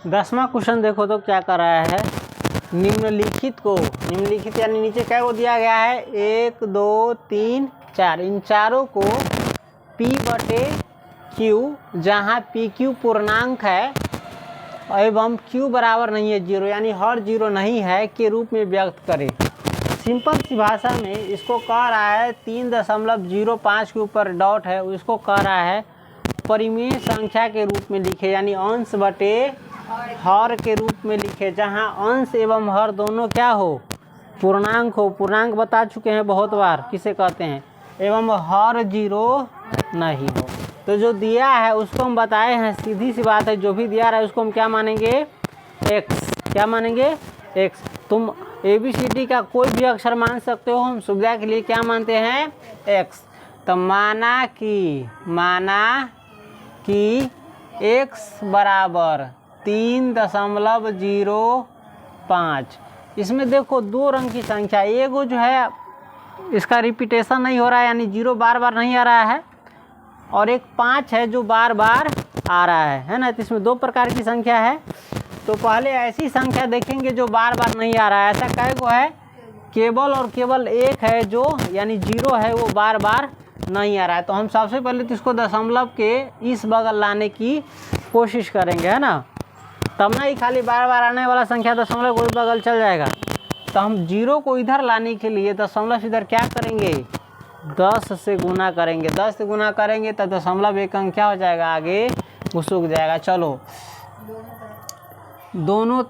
10वां question देखो तो क्या कर रहा है, निम्नलिखित यानी नीचे क्या को दिया गया है 1 2 3 4, इन चारों को P/Q जहाँ PQ पूर्णांक है एवं Q बराबर नहीं है 0 यानी हर 0 नहीं है के रूप में व्यक्त करें। सिंपल सी भाषा में इसको कह रहा है 3.05 के ऊपर डॉट है, उसको कह रहा है परिमेय संख्या के रूप में लिखे यानी अंश बटे हर के रूप में लिखे, जहां अंश एवं हर दोनों क्या हो पूर्णांक हो। पूर्णांक बता चुके हैं बहुत बार किसे कहते हैं, एवं हर 0 नहीं हो। तो जो दिया है उसको हम बताए हैं, सीधी सी बात है, जो भी दिया रहा है उसको हम क्या मानेंगे x। क्या मानेंगे x। तुम ABCD का कोई भी अक्षर मान सकते हो, हम सुविधा के लिए क्या मानते हैं x। तो माना कि x बराबर 3.05। इसमें देखो 2 अंक की संख्या, एगो जो है इसका रिपीटेशन नहीं हो रहा है यानी 0 बार बार नहीं आ रहा है, और एक 5 है जो बार बार आ रहा है ना। तो इसमें 2 प्रकार की संख्या है। तो पहले ऐसी संख्या देखेंगे जो बार बार नहीं आ रहा है। ऐसा कै गो है, केवल और केवल एक है जो यानी 0 है, वो बार बार नहीं आ रहा है। तो हम सबसे पहले तो इसको दशमलव के इस बगल लाने की कोशिश करेंगे, है ना, तब ना ही खाली बार बार आने वाला संख्या दशमलव को बगल चल जाएगा। तो हम 0 को इधर लाने के लिए दशमलव इधर क्या करेंगे 10 से गुना करेंगे। 10 से गुना करेंगे तो दशमलव एक अंक क्या हो जाएगा आगे घुसुक जाएगा। चलो दोनों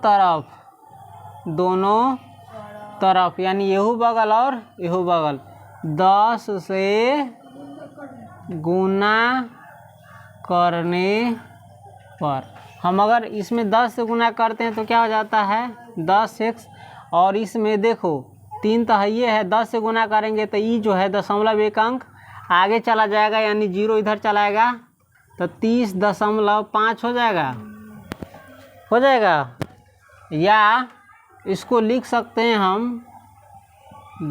तरफ यानी येहू बगल और येहू बगल 10 से गुना करने पर, हम अगर इसमें 10 से गुना करते हैं तो क्या हो जाता है 10x, और इसमें देखो 3 तो है ये है, 10 से गुना करेंगे तो ई जो है दशमलव एक अंक आगे चला जाएगा यानी 0 इधर चलाएगा तो 30.5 हो जाएगा। या इसको लिख सकते हैं हम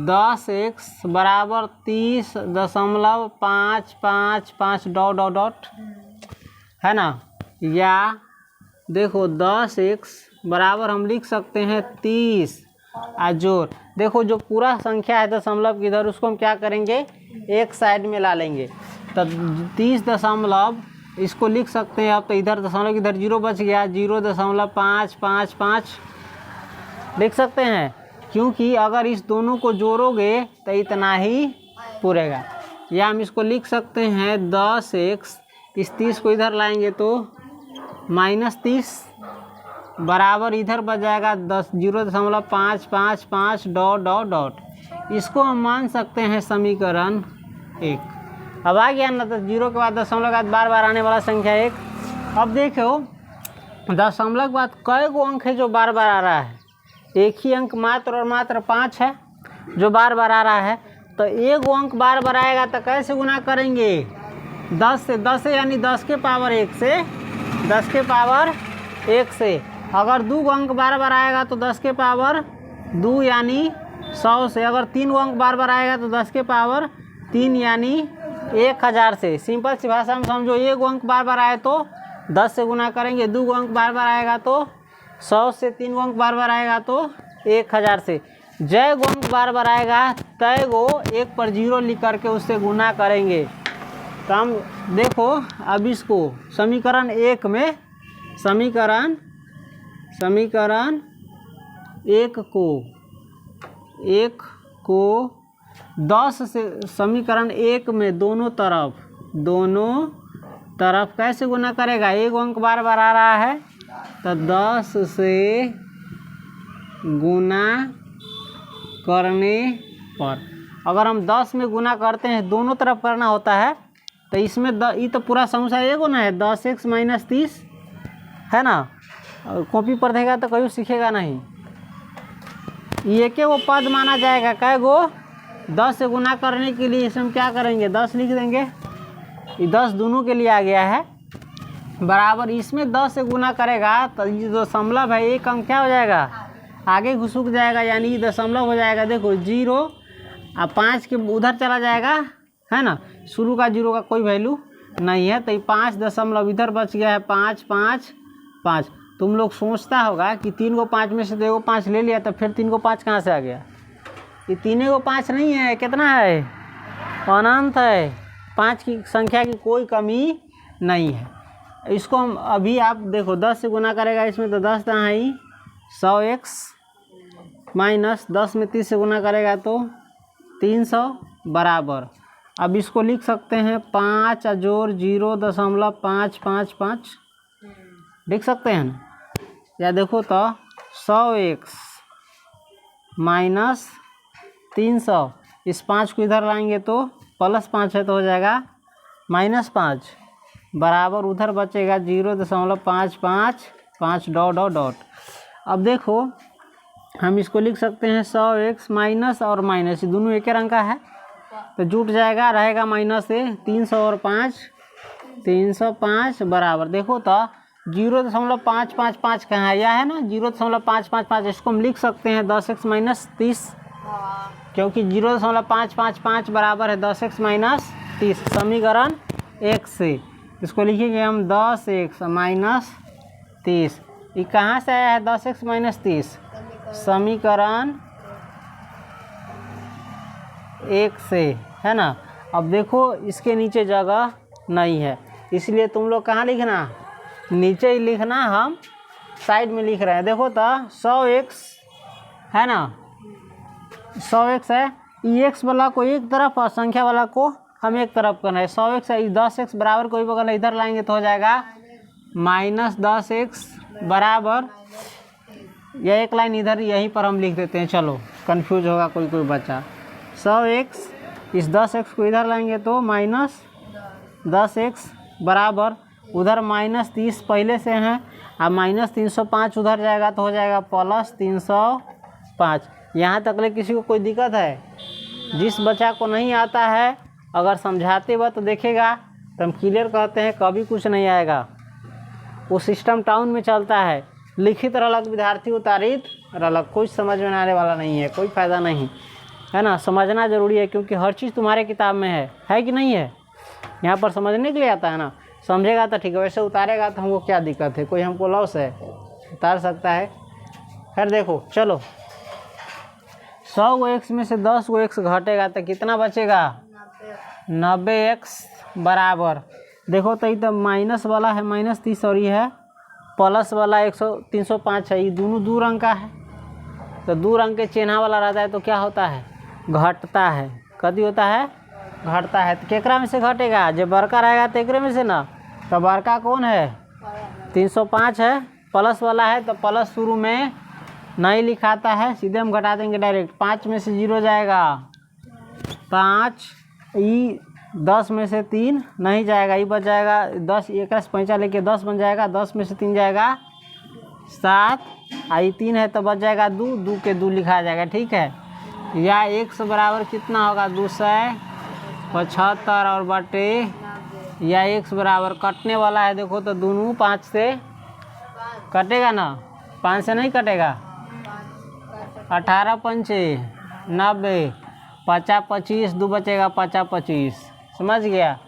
10x बराबर 30.555 डॉट डॉट डॉट, है ना। या देखो 10x बराबर हम लिख सकते हैं 30 जोड़, देखो जो पूरा संख्या है दशमलव की इधर उसको हम क्या करेंगे एक साइड में ला लेंगे। तो 30 दशमलव इसको लिख सकते हैं। अब तो इधर दशमलव इधर 0 बच गया, 0.555 लिख सकते हैं, क्योंकि अगर इस दोनों को जोड़ोगे तो इतना ही पूरेगा। या हम इसको लिख सकते हैं 10x, इस 30 को इधर लाएंगे तो -30 बराबर इधर बच जाएगा 0.555 डॉट डॉट डॉट। इसको हम मान सकते हैं समीकरण 1। अब आ गया ना, तो 0 के बाद दशमलव के बाद बार बार आने वाला संख्या 1। अब देखो दशमलव के बाद कई गो अंक है जो बार बार आ रहा है, एक ही अंक मात्र और मात्र 5 है जो बार बार आ रहा है। तो एक गो अंक बार बार आएगा तो कैसे गुना करेंगे 10 से यानी 10 के पावर 1 से, 10 के पावर 1 से। अगर 2 अंक बार बार आएगा तो 10 के पावर 2 यानी 100 से। अगर 3 अंक बार बार आएगा तो 10 के पावर 3 यानी 1000 से। सिंपल सी भाषा में समझो, एक अंक बार बार आए तो 10 से गुना करेंगे, 2 अंक बार बार आएगा तो 100 से, 3 अंक बार बार आएगा तो 1000 से। जय गो अंक बार बार आएगा तय गो 1 पर 0 लिख करके उससे गुना करेंगे। तो हम देखो अब इसको समीकरण 1 में समीकरण 1 को 10 से समीकरण 1 में दोनों तरफ कैसे गुना करेगा, एक अंक बार बार आ रहा है तो 10 से गुना करने पर। अगर हम 10 में गुना करते हैं दोनों तरफ करना होता है तो इसमें ये तो पूरा समूचा एक ना है 10x - 30 है ना। कॉपी पर देगा तो कहीं सीखेगा नहीं, ये के वो पद माना जाएगा। कै गो 10 से गुना करने के लिए इसमें क्या करेंगे 10 लिख देंगे, ये 10 दोनों के लिए आ गया है बराबर। इसमें 10 से गुना करेगा तो ये दशमलव है एक अंक क्या हो जाएगा आगे घुसुक जाएगा यानी दशमलव हो जाएगा। देखो 0 और 5 के उधर चला जाएगा, है ना, शुरू का 0 का कोई वैल्यू नहीं है तो 5 दशमलव इधर बच गया है 5 5 5। तुम लोग सोचता होगा कि 3 को 5 में से 2 को 5 ले लिया, तो फिर 3 को 5 कहाँ से आ गया। ये 3 को 5 नहीं है, कितना है, अनंत है। 5 की संख्या की कोई कमी नहीं है। इसको हम अभी आप देखो 10 से गुना करेगा इसमें, तो 10 कहाँ है, 100x माइनस 10 में 30 से गुना करेगा तो 300 बराबर। अब इसको लिख सकते हैं 5 जोड़ 0.555 लिख सकते हैं ना, या देखो तो 100x माइनस 300, इस 5 को इधर लाएंगे तो +5 है तो हो जाएगा -5 बराबर, उधर बचेगा 0.555 डॉट डॉट डॉट। अब देखो हम इसको लिख सकते हैं 100x माइनस और माइनस दोनों एक ही रंग का है तो जुट जाएगा, रहेगा माइनस से 300 और 5 305 बराबर। देखो तो 0.555 कहाँ है, यह है ना 0.555। इसको हम लिख सकते हैं 10x माइनस 30, क्योंकि 0.555 बराबर है 10x माइनस 30। समीकरण 1 से इसको लिखेंगे हम 10x माइनस 30। ये कहाँ से आया है 10x माइनस 30, समीकरण 1 से, है ना। अब देखो इसके नीचे जगह नहीं है, इसलिए तुम लोग कहाँ लिखना, नीचे ही लिखना, हम साइड में लिख रहे हैं। देखो तो 100x है ना, 100x है, x वाला को एक तरफ और संख्या वाला को हम एक तरफ करना है। 100x है, 10x बराबर कोई बगल इधर लाएंगे तो हो जाएगा -10x बराबर, यह एक लाइन इधर यहीं पर हम लिख देते हैं, चलो कंफ्यूज होगा कोई बच्चा। 100x, इस 10x को इधर लाएंगे तो -10x बराबर, उधर -30 पहले से हैं, अब -305 उधर जाएगा तो हो जाएगा +305। यहाँ तक ले किसी को कोई दिक्कत है? जिस बच्चा को नहीं आता है अगर समझाते वक्त देखेगा तो हम क्लियर कहते हैं कभी कुछ नहीं आएगा। वो सिस्टम टाउन में चलता है, लिखित रलक विद्यार्थी उतारित रलक, कुछ समझ में आने वाला नहीं है, कोई फ़ायदा नहीं है ना। समझना ज़रूरी है क्योंकि हर चीज़ तुम्हारे किताब में है कि नहीं है। यहाँ पर समझने के लिए आता है ना, समझेगा तो ठीक है, वैसे उतारेगा तो हमको क्या दिक्कत है, कोई हमको लॉस है, उतार सकता है। खैर देखो चलो, 100 को x में से 10 को x घटेगा तो कितना बचेगा, 90x बराबर। देखो तो ये तो माइनस वाला है -30 और ये है प्लस वाला 305 है, ये दोनों दो रंग का है तो दो रंग के चिन्ह वाला रहता है तो क्या होता है, घटता है। कभी होता है, घटता है। तो केकरा में से घटेगा, जब बड़का रहेगा तो एकरे में से ना, तो बड़का कौन है 305 है, प्लस वाला है तो प्लस शुरू में नहीं लिखाता है, सीधे हम घटा देंगे डायरेक्ट। 5 में से 0 जाएगा 5, ई 10 में से 3 नहीं जाएगा, ये बच जाएगा 10, एक से 5 लेके 10 बन जाएगा, 10 में से 3 जाएगा 7, आई 3 है तो बच जाएगा 2, 2 के 2 लिखा जाएगा, ठीक है। या x बराबर कितना होगा 275 और बटे, या x बराबर कटने वाला है, देखो तो दोनों 5 से कटेगा ना, 5 से नहीं कटेगा, 18 पंचे 90, 50 25, 2 बचेगा 50 25, समझ गया।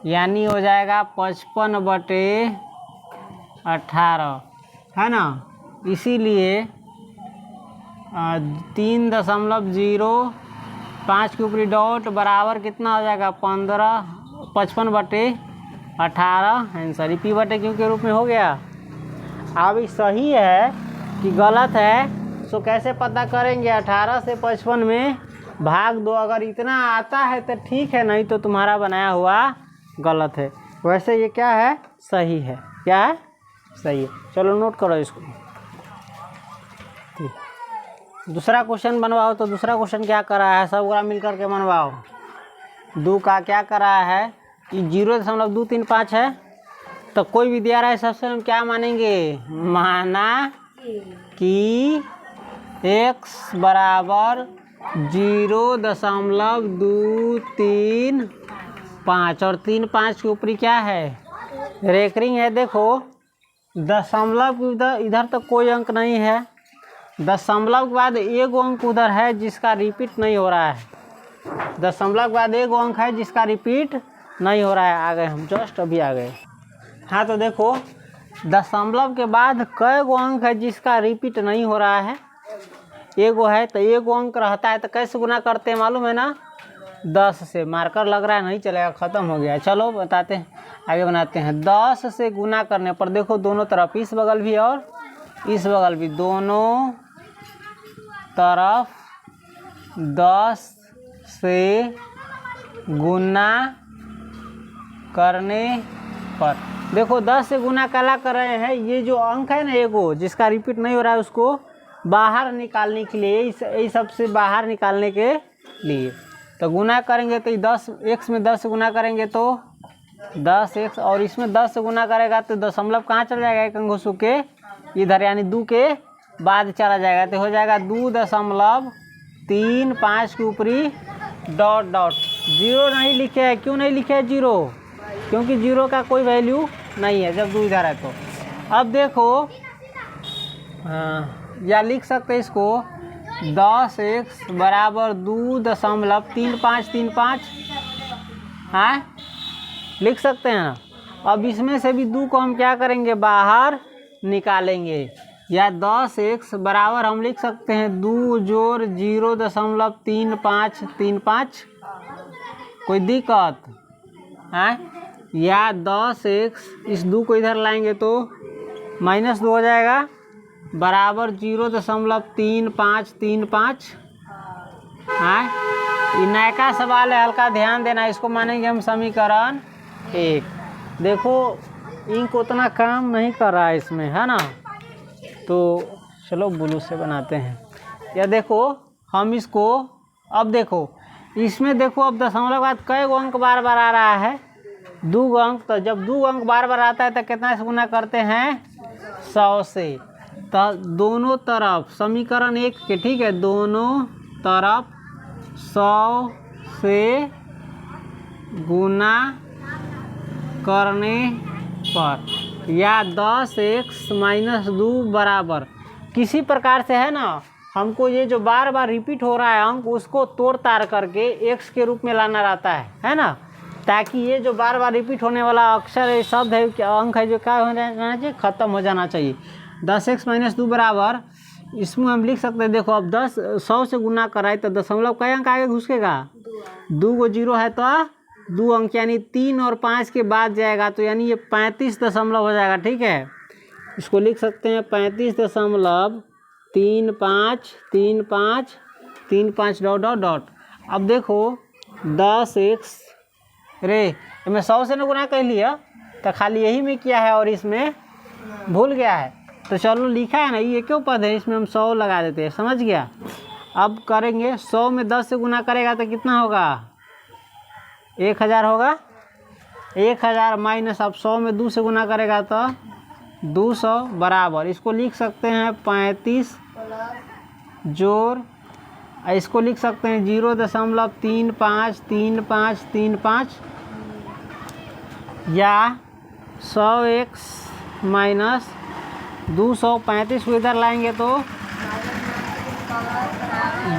यानी हो जाएगा 55/18, है ना। इसीलिए 3.05 के ऊपरी डॉट बराबर कितना हो जाएगा 55/18 आंसर पी बटे क्यू के रूप में हो गया। अब ये सही है कि गलत है, सो कैसे पता करेंगे, 18 से 55 में भाग दो, अगर इतना आता है तो ठीक है, नहीं तो तुम्हारा बनाया हुआ गलत है। वैसे ये क्या है, सही है, क्या है, सही है। चलो नोट करो इसको। दूसरा क्वेश्चन बनवाओ, तो दूसरा क्वेश्चन क्या कर रहा है, सब मिल कर के बनवाओ। 2 का क्या कर रहा है कि 0.235 है, तो कोई भी दिया रहा है सबसे हम क्या मानेंगे, माना कि x बराबर 0.235 और 3 5 के ऊपरी क्या है, रेकरिंग है। देखो दशमलव इधर तो कोई अंक नहीं है, दशमलव के बाद एक अंक उधर है जिसका रिपीट नहीं हो रहा है, दशमलव के बाद एक अंक है जिसका रिपीट नहीं हो रहा है। आ गए हम, जस्ट अभी आ गए। हाँ तो देखो दशमलव के बाद कई गो अंक है जिसका रिपीट नहीं हो रहा है? एगो है, तो एगो अंक रहता है तो कैसे गुना करते हैं मालूम है ना? 10 से। मार्कर लग रहा है, नहीं चलेगा, ख़त्म हो गया। चलो बताते हैं, आगे बनाते हैं। 10 से गुना करने पर देखो दोनों तरफ, इस बगल भी और इस बगल भी, दोनों तरफ 10 से गुना करने पर देखो 10 से गुना काला कर रहे हैं। ये जो अंक है ना एगो जिसका रिपीट नहीं हो रहा है उसको बाहर निकालने के लिए, इस सब से बाहर निकालने के लिए तो गुना करेंगे तो 10 x में 10 से गुना करेंगे तो 10x, और इसमें 10 से गुना करेगा तो दशमलव कहाँ चला जाएगा? एक अंक घुस के इधर, यानी 2 के बाद चला जाएगा तो हो जाएगा 2.35 के ऊपरी डॉट डॉट। जीरो नहीं लिखे है, क्यों नहीं लिखे है जीरो? क्योंकि जीरो का कोई वैल्यू नहीं है जब 2 इधर है तो। अब देखो या लिख सकते हैं इसको 10x बराबर 2.3535, हाँ लिख सकते हैं ना। अब इसमें से भी 2 को हम क्या करेंगे? बाहर निकालेंगे। या 10x बराबर हम लिख सकते हैं 2 जोड़ 0.3535, कोई दिक्कत है? या 10x, इस 2 को इधर लाएंगे तो -2 हो जाएगा, बराबर 0.3535। हाँ, ये नया का सवाल है, हल्का ध्यान देना। इसको मानेंगे हम समीकरण 1। देखो इंक उतना काम नहीं कर रहा है इसमें, है ना, तो चलो ब्लू से बनाते हैं। या देखो हम इसको, अब देखो इसमें देखो, अब दशमलव के बाद कई गो अंक बार बार आ रहा है? 2 अंक। तो जब 2 अंक बार बार आता है तो कितना से गुना करते हैं? 100 से। तो दोनों तरफ समीकरण 1 के, ठीक है, दोनों तरफ 100 से गुना करने पर, या 10x - 2 बराबर, किसी प्रकार से है ना, हमको ये जो बार बार रिपीट हो रहा है अंक उसको तोड़ ताड़ करके x के रूप में लाना रहता है ना, ताकि ये जो बार बार रिपीट होने वाला अक्षर शब्द है, अंक है, जो क्या हो जाना चाहिए? ख़त्म हो जाना चाहिए। 10x - 2 बराबर, इसमें हम लिख सकते हैं, देखो अब 100 से गुना कराए तो दशमलव कई अंक आगे घुसेगा? 2 को 0 है तो 2 अंक, यानी 3 और 5 के बाद जाएगा, तो यानी ये 35 दशमलव हो जाएगा। ठीक है, इसको लिख सकते हैं 35.3535 डॉट डॉट डॉट। अब देखो 10x रे मैं 100 से न गुना कर लिया तो खाली यही में किया है और इसमें भूल गया है, तो चलो लिखा है ना, ये क्यों पद है, इसमें हम 100 लगा देते हैं, समझ गया। अब करेंगे 100 में 10 से गुना करेगा तो कितना होगा? 1000 होगा। 1000 माइनस, अब 100 में 2 से गुना करेगा तो 200 बराबर, इसको लिख सकते हैं 35 जोड़, इसको लिख सकते हैं 0.353535, या 100x माइनस 235 को इधर लाएंगे तो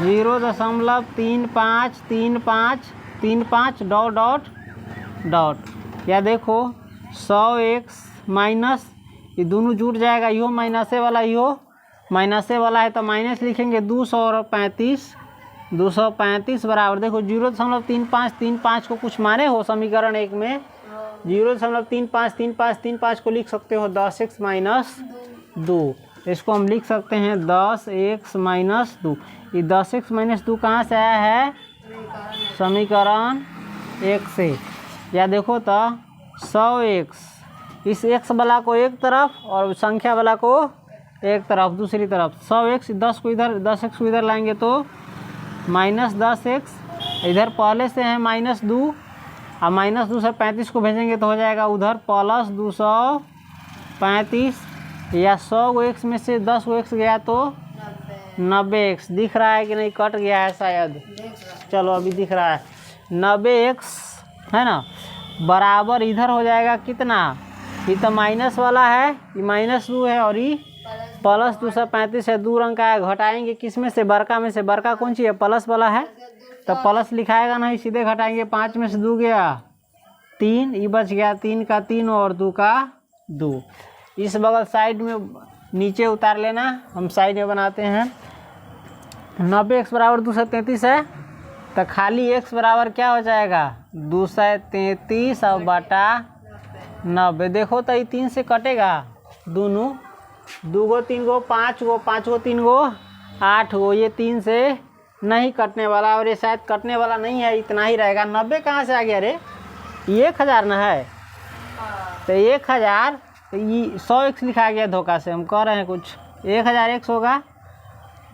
0.353535 डॉट डॉट डॉट। या देखो 100x माइनस, ये दोनों जुड़ जाएगा, यो माइनसे वाला यो माइनसे वाला है तो माइनस लिखेंगे 200 और 235 बराबर, देखो 0.3535 को कुछ माने हो समीकरण 1 में, 0.353535 को लिख सकते हो 10x माइनस 2, इसको हम लिख सकते हैं 10x माइनस 2। ये 10x माइनस 2 कहाँ से आया है? समीकरण 1 से। या देखो तो 100x, इस x वाला को एक तरफ और संख्या वाला को एक तरफ, दूसरी तरफ 100x, 10 को इधर, 10x को इधर लाएंगे तो -10x, इधर पहले से है -2, और -2 से 35 को भेजेंगे तो हो जाएगा उधर +235, या 100 को x में से 10 को x गया तो 90x। दिख रहा है कि नहीं? कट गया है शायद, चलो अभी दिख रहा है 90x, है ना, बराबर इधर हो जाएगा कितना? ये तो माइनस वाला है, ये -2 है, और ये +235 है, 2 अंक आया, घटाएंगे किस में से? बड़का में से। बड़का कौन सी है? प्लस वाला है, तो प्लस लिखाएगा नहीं, सीधे घटाएंगे। 5 में से 2 गया 3, ये बच गया 3 का 3 और 2 का 2। इस बगल साइड में नीचे उतार लेना, हम साइड में बनाते हैं। 90x बराबर 233 है, तो खाली x बराबर क्या हो जाएगा 233 और बटा 90। देखो तो ये 3 से कटेगा, दोनों 2 गो 3 गो 5 गो 5 गो 3 गो 8 गो, ये 3 से नहीं कटने वाला, और ये शायद कटने वाला नहीं है, इतना ही रहेगा। 90 कहाँ से आ गया रे, 1000 ना है, तो 1000, तो ये 100x लिखा गया धोखा से, हम कह रहे हैं कुछ 1000x होगा।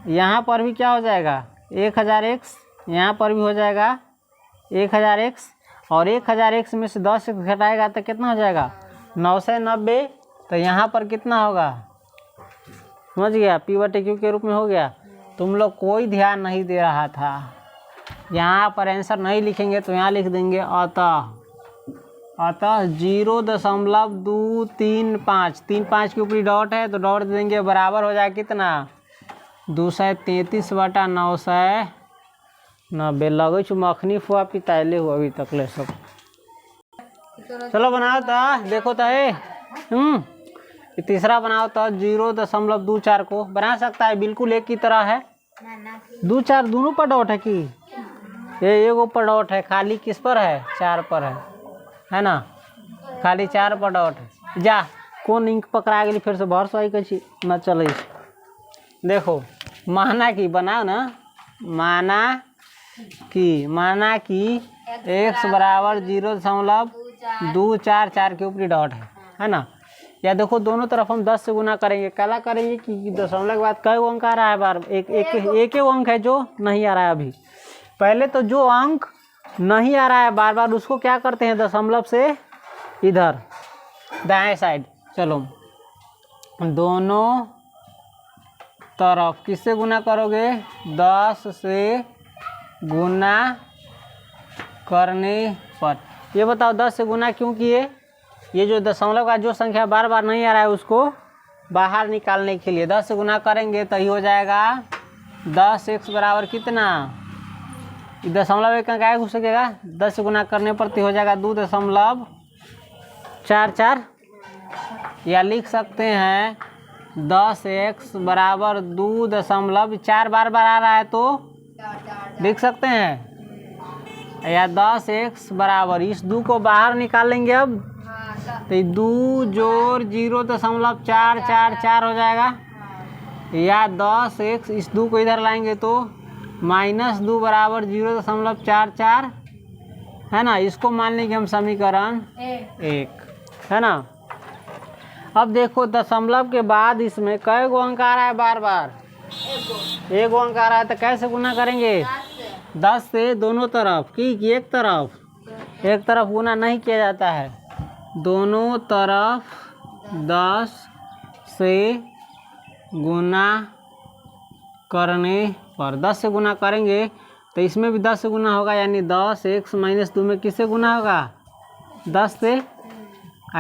यहाँ पर भी क्या हो जाएगा 1000x, यहाँ पर भी हो जाएगा 1000x, और 1000x में से 10x घटाएगा तो कितना हो जाएगा 990। तो यहाँ पर कितना होगा, समझ गया, P/Q के रूप में हो गया। तुम लोग कोई ध्यान नहीं दे रहा था, यहाँ पर आंसर नहीं लिखेंगे तो यहाँ लिख देंगे अतः 0.235, 35 के ऊपर डॉट है तो डॉट दे देंगे, बराबर हो जाएगा कितना 233 बटा 990। लगे छु मखनी फुआ पिताइले हुआ अभी तक ले सब। चलो बनाओ तो, देखो तो तीसरा बनाओ तो 0.24 को बना सकता है, बिल्कुल एक की तरह है। 2 4 दोनों पर डॉट है कि ये एगो पर डॉट है, खाली किस पर है 4 पर है ना, खाली 4 पर डॉट है। जा कौन इंक पकड़ा गई फिर से भरस आई कची न चले। देखो माना कि बनाओ ना, माना कि x बराबर 0.244 के ऊपरी डॉट है ना। या देखो दोनों तरफ हम 10 से गुना करेंगे, क्या करेंगे कि दशमलव के बाद कई अंक आ रहा है, बार एक अंक है जो नहीं आ रहा है अभी। पहले तो जो अंक नहीं आ रहा है बार बार उसको क्या करते हैं दशमलव से इधर दाएं साइड, चलो दोनों तरफ किससे गुना करोगे 10 से गुना करने पर। ये बताओ 10 से गुना क्यों किए, ये जो दशमलव का जो संख्या बार बार नहीं आ रहा है उसको बाहर निकालने के लिए 10 से गुना करेंगे तो ये हो जाएगा 10x बराबर कितना, दशमलव एक अंक आगे घुस सकेगा, 10 से गुना करने पर तो हो जाएगा 2.44, या लिख सकते हैं 10x बराबर 2.4 बार बार आ रहा है तो लिख सकते हैं, या 10x बराबर इस 2 को बाहर निकालेंगे अब तो 2 जोड़ 0.444 हो जाएगा, या 10x इस 2 को इधर लाएंगे तो -2 बराबर 0.44 है ना। इसको मान लेंगे हम समीकरण 1 है ना। अब देखो दशमलव के बाद इसमें कई गो अंक आ रहा है, बार बार एक अंक आ रहा है तो कैसे गुना करेंगे 10 से दोनों तरफ की एक तरफ गुना नहीं किया जाता है, दोनों तरफ 10 से गुना करने पर 10 से गुना करेंगे तो इसमें भी 10 से गुना होगा, यानी 10x - 2 में किससे गुना होगा 10 से,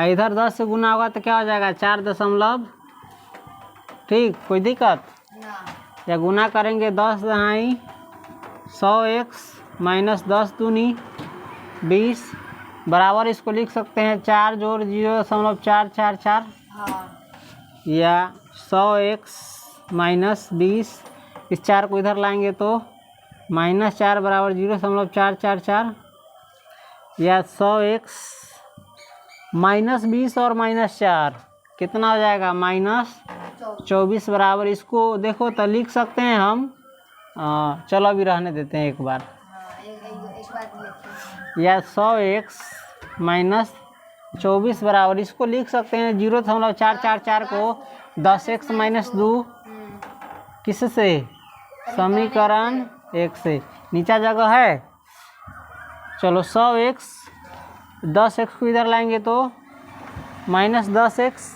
इधर 10 से गुना होगा तो क्या हो जाएगा 4 दशमलव, ठीक कोई दिक्कत या गुना करेंगे 10 दहाई 100x - 10 दूनी 20 बराबर इसको लिख सकते हैं 4 जोड़ 0.444 या 100x - 20, इस 4 को इधर लाएंगे तो -4 बराबर 0.444, या 100x -20 और -4 कितना हो जाएगा -24 बराबर, इसको देखो तो लिख सकते हैं हम, चलो अभी रहने देते हैं एक बार, या 100x - 24 बराबर इसको लिख सकते हैं 0.444 को 10x - 2 किससे समीकरण 1 से, नीचा जगह है, चलो 100x 10x को इधर लाएंगे तो -10x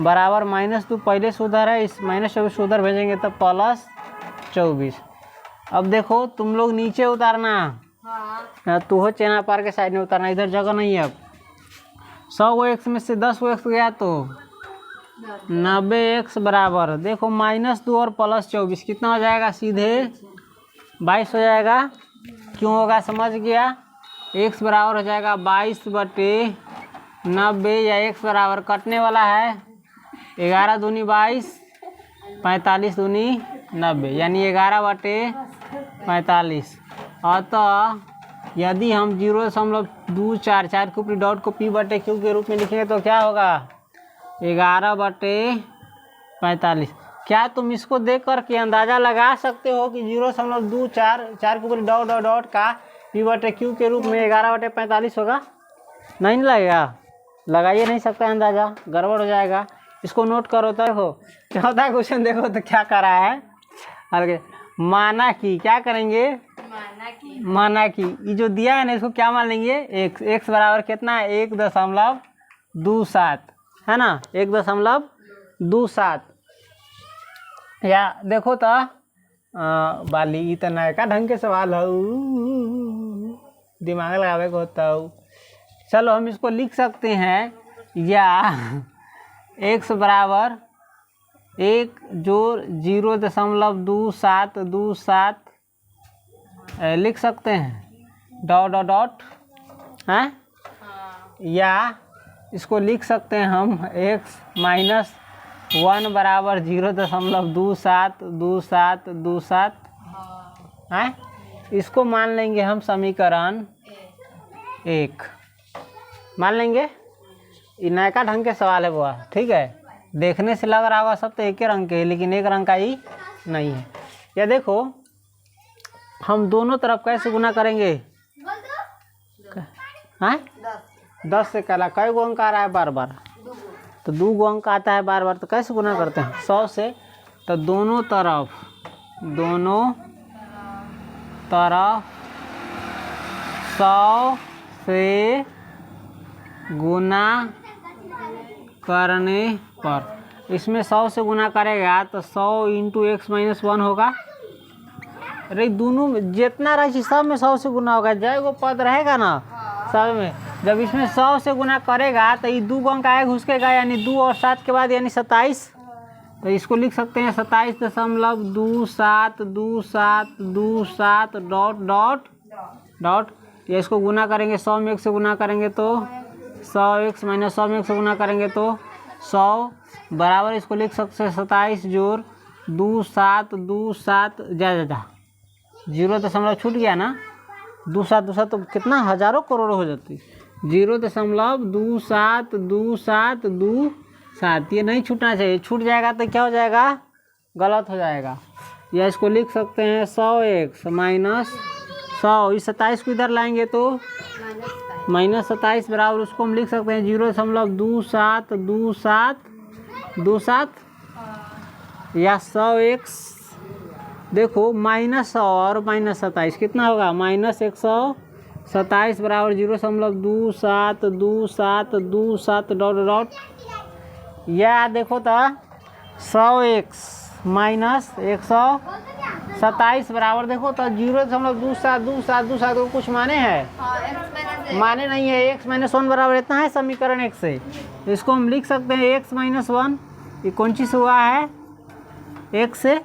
बराबर -2 पहले से उधर है, इस -24 उधर भेजेंगे तो +24। अब देखो तुम लोग नीचे उतारना, तू हो चेना पार के साइड में उतारना, इधर जगह नहीं है। अब 100x में से 10x गया तो 90x बराबर देखो -2 और +24 कितना हो जाएगा, सीधे 22 हो जाएगा। क्यों होगा समझ गया, x बराबर हो जाएगा 22/90, या x बराबर कटने वाला है 11 दूनी 22, 45 दूनी 90, यानी 11/45। अतः यदि हम 0.24 4 के ऊपरी डॉट को P/Q के रूप में लिखेंगे तो क्या होगा 11/45। क्या तुम इसको देख करके अंदाज़ा लगा सकते हो कि 0.24 4 के ऊपरी डॉट डॉट डॉट का P/Q के रूप में 11/45 होगा? नहीं लगेगा, लगाइए नहीं सकता अंदाज़ा, गड़बड़ हो जाएगा। इसको नोट करो तो देखो क्या होता है क्वेश्चन, देखो तो क्या करा है। आगे माना कि क्या करेंगे, माना कि ये जो दिया है ना इसको क्या मान लेंगे x बराबर कितना है 1.27 है ना, 1.27। या देखो तो बाली इतना का ढंग के सवाल हो, दिमाग लगावे को होता हो। चलो हम इसको लिख सकते हैं, या x बराबर 1 जोड़ 0.2727 लिख सकते हैं डॉट डॉट डॉट हैं, या इसको लिख सकते हैं हम x माइनस 1 बराबर 0.2727 हैं। इसको मान लेंगे हम समीकरण 1 मान लेंगे। ये नयका ढंग के सवाल है बुआ, ठीक है। देखने से लग रहा होगा सब तो एक ही रंग के, लेकिन एक रंग का ही नहीं है। या देखो हम दोनों तरफ कैसे गुना करेंगे, हाँ 10 से कला कई गो अंक आ रहा है बार बार, तो 2 गो अंक आता है बार बार, तो कैसे गुना करते हैं 100 से। तो दोनों तरफ 100 से गुना करने पर, इसमें 100 से गुना करेगा तो 100 इंटू x माइनस 1 होगा। अरे दोनों में जितना राशि सब में 100 से गुना होगा, जय वो पद रहेगा ना सब में। जब इसमें 100 से गुना करेगा तो ये 2 अंक आएगा घुसकेगा, यानी 2 और 7 के बाद यानी 27। तो इसको लिख सकते हैं 27.2727 डॉट डॉट डॉट। या इसको गुना करेंगे 100 में 1 से गुना करेंगे तो 100x माइनस 100 में 1 से गुना करेंगे तो 100 बराबर, इसको लिख सकते हैं 27 जोड़ 27 जा 0 छूट गया ना, 27 तो कितना हजारों करोड़ों हो जाती। 0.2727 ये नहीं छूटना चाहिए, छूट जाएगा तो क्या हो जाएगा गलत हो जाएगा। या इसको लिख सकते हैं 100x माइनस 100, इस 27 को इधर लाएंगे तो -27 बराबर, उसको हम लिख सकते हैं 0.2727 या 100x। देखो -100 और -27 कितना होगा -127 बराबर 0.2727 डॉट डॉट। या देखो तो 100x माइनस 127 बराबर, देखो तो 0.2727 को कुछ माने हैं, माने नहीं है। x माइनस 1 बराबर इतना है समीकरण 1 से, इसको हम लिख सकते हैं x माइनस 1, ये कौन चीज़ हुआ है 1 से।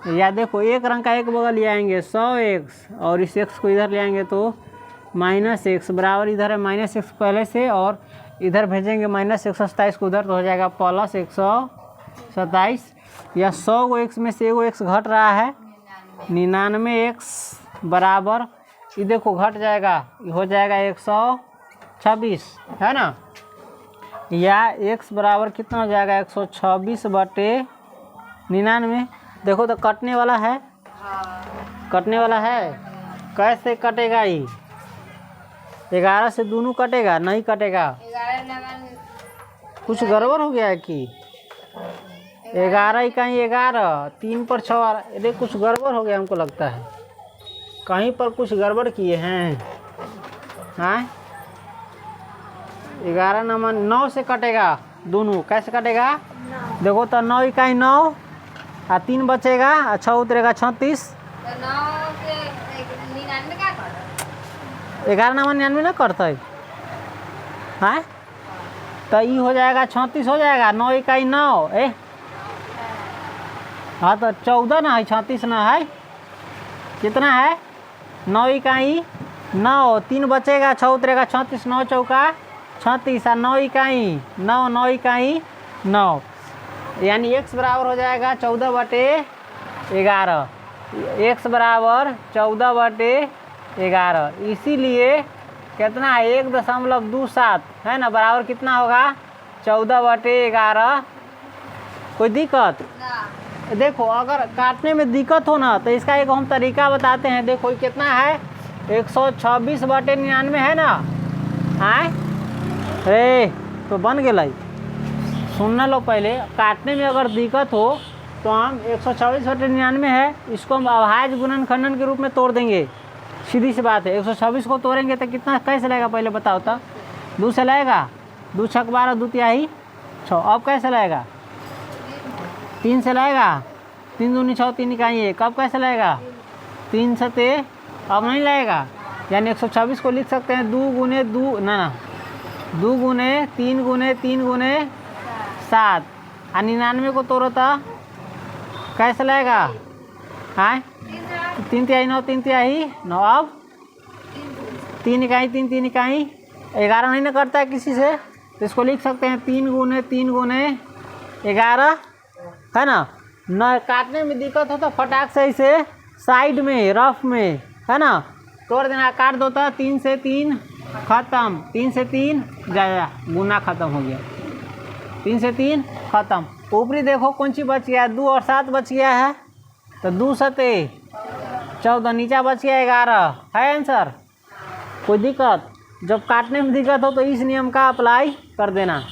या देखो एक रंग का एक बगल ले आएंगे 100x और इस x को इधर ले आएंगे तो -x बराबर, इधर है -x पहले से और इधर भेजेंगे -127 को उधर, तो हो जाएगा +127। या 100 गो x में से एगो x घट रहा है 99x बराबर, ये देखो घट जाएगा, हो जाएगा 126 है ना। या x बराबर कितना हो जाएगा 126/99। देखो तो कटने वाला है, कटने वाला है, कैसे कटेगा ये 11 से दोनों कटेगा नहीं कटेगा, कुछ गड़बड़ हो गया है कि 11 कहीं 11 3 पर 6, अरे कुछ गड़बड़ हो गया हमको लगता है, कहीं पर कुछ गड़बड़ किए हैं। हाँ 11 नंबर 9 से कटेगा दोनों, कैसे कटेगा देखो तो 9 इकाई 9 और 3 बचेगा, अच्छा उतरेगा 36। 11 नंबर 99 ना करते है, तो ये हो जाएगा 36 हो जाएगा, 9 इकाई 9 हाँ तो 14 ना है 36 ना है, कितना है 9 इकाई 9, 3 बचेगा 6 उतरेगा 36, 9 चौका 36 और 9 इकाई 9 9 इकाई 9। यानी x बराबर हो जाएगा 14/11। x बराबर 14/11। इसीलिए कितना है 1.27 है ना, बराबर कितना होगा 14/11। कोई दिक्कत? देखो अगर काटने में दिक्कत हो ना तो इसका एक हम तरीका बताते हैं। देखो कितना है 126/99 है ना, हाँ अरे तो बन गया। सुनना लो पहले, काटने में अगर दिक्कत हो तो हम 126/99 है, इसको हम अभाज्य गुणनखंडन के रूप में तोड़ देंगे। सीधी सी बात है, 126 को तोड़ेंगे तो कितना कैसे लगेगा पहले बताओ तो। 2 से लगेगा, 2 छक 12, 2 तिहाई 6। अब कैसे लगेगा 3 से लगेगा, 3 दूनी 6, 3 इकाई 1। अब कैसे लगेगा 3 से 13। अब नहीं लगेगा, यानी 126 को लिख सकते हैं 2 गुने 2 ना 2 गुने 3 गुने 3 गुने 7। और 99 को तोड़ो तो कैसे लगेगा, हाँ 3 तिहाई 9, 3 तिहाई 9। अब 3 इकाई 3, 3 इकाई 11 नहीं ना करता है किसी से, तो इसको लिख सकते हैं 3 गुने 3 गुने 11 है ना। न काटने में दिक्कत हो तो फटाक से इसे साइड में रफ में है ना तोड़ देना, काट दो तो 3 से 3 खत्म, 3 से 3 जाया गुना खत्म हो गया, 3 से 3 खत्म। ऊपरी देखो कौन सी बच गया, 2 और 7 बच गया है, तो 2 सते 14, नीचा बच गया 11 है आंसर। कोई दिक्कत? जब काटने में दिक्कत हो तो इस नियम का अप्लाई कर देना।